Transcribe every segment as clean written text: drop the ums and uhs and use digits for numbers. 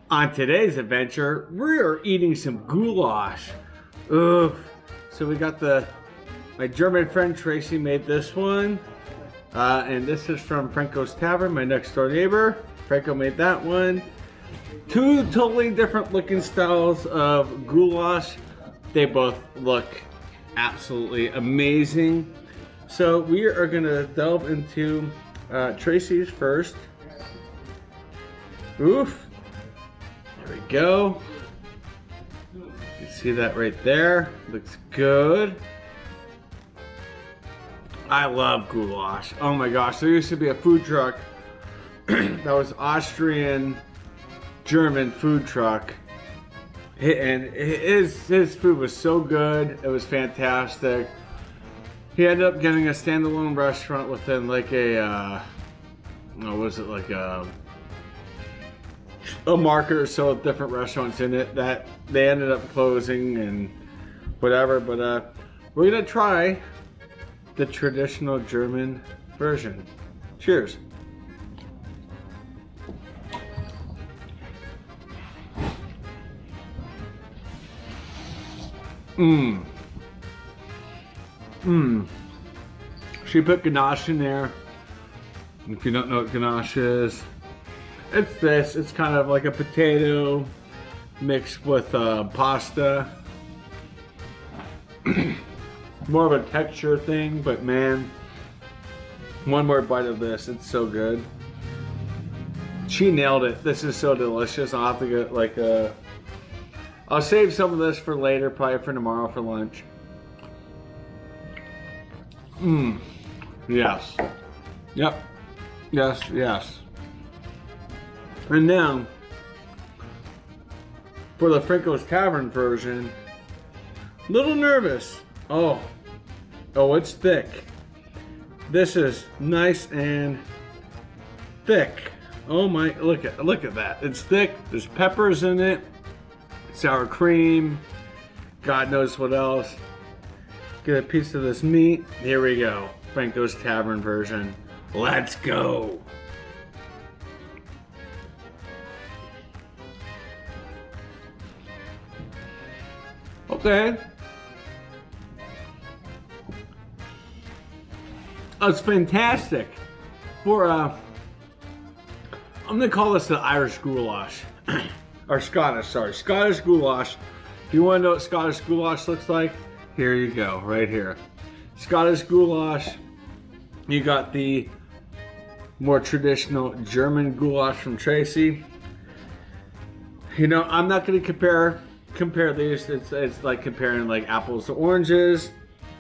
On today's adventure, we're eating some goulash. Oof. So we got my German friend Tracy made this one. And this is from Franco's Tavern, my next door neighbor. Franco made that one. Two totally different looking styles of goulash. They both look absolutely amazing. So we are gonna delve into Tracy's first. Oof. There we go. You see that right there? Looks good. I love goulash. Oh my gosh, there used to be a food truck that was Austrian German food truck. And his food was so good. It was fantastic. He ended up getting a standalone restaurant within like a market or so of different restaurants in it that they ended up closing and whatever. But we're gonna try the traditional German version. Cheers. She put ganache in there. If you don't know what ganache is, it's this. It's kind of like a potato mixed with pasta. More of a texture thing, but man, one more bite of this. It's so good. She nailed it. This is so delicious. I'll have to get like I'll save some of this for later, probably for tomorrow for lunch. Yes. Yep. Yes, yes. And now, for the Franco's Tavern version, little nervous. Oh, it's thick. This is nice and thick. Oh my, look at that. It's thick. There's peppers in it. Sour cream. God knows what else. Get a piece of this meat. Here we go. Franco's Tavern version. Let's go. Okay. That's fantastic. For I'm gonna call this the Irish goulash. Or Scottish, sorry. Scottish goulash. If you wanna know what Scottish goulash looks like, here you go, right here. Scottish goulash. You got the more traditional German goulash from Tracy. You know, I'm not gonna compare these. It's like comparing like apples to oranges.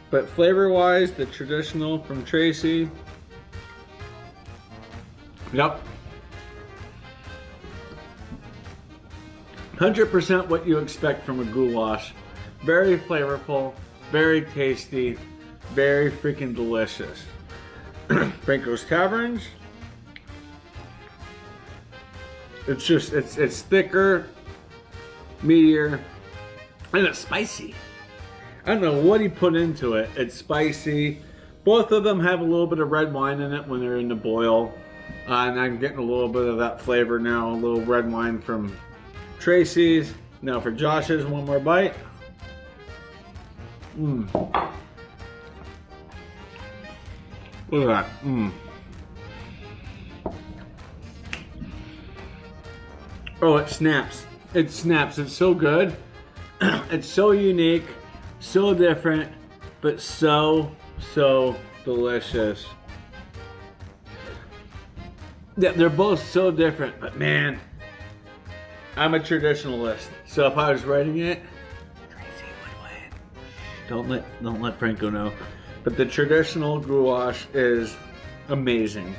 But flavor-wise, the traditional from Tracy. Yep. 100% what you expect from a goulash. Very flavorful, very tasty, very freaking delicious. Franco's Taverns. It's thicker, meatier, and it's spicy. I don't know what he put into it. It's spicy. Both of them have a little bit of red wine in it when they're in the boil. And I'm getting a little bit of that flavor now. A little red wine from Tracy's. Now for Josh's, one more bite. Look at that. Oh, it snaps. It snaps. It's so good. It's so unique. So different, but so delicious. Yeah, they're both so different, but man, I'm a traditionalist. So if I was writing it, Tracy would win. Don't let Franco know. But the traditional goulash is amazing.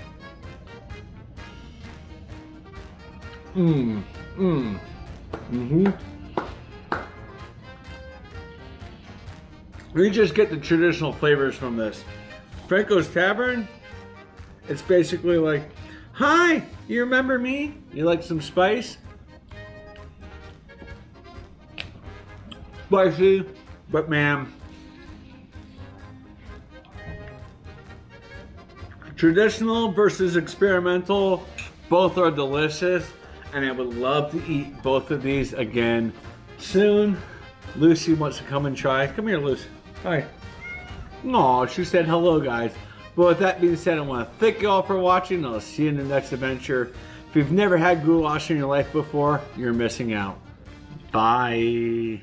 We just get the traditional flavors from this. Franco's Tavern, it's basically like, hi, you remember me? You like some spice? Spicy, but man, traditional versus experimental, both are delicious. and I would love to eat both of these again soon. Lucy wants to come and try. Come here, Lucy. Hi. Aw, she said hello, guys. But with that being said, I want to thank you all for watching. I'll see you in the next adventure. If you've never had goulash in your life before, you're missing out. Bye.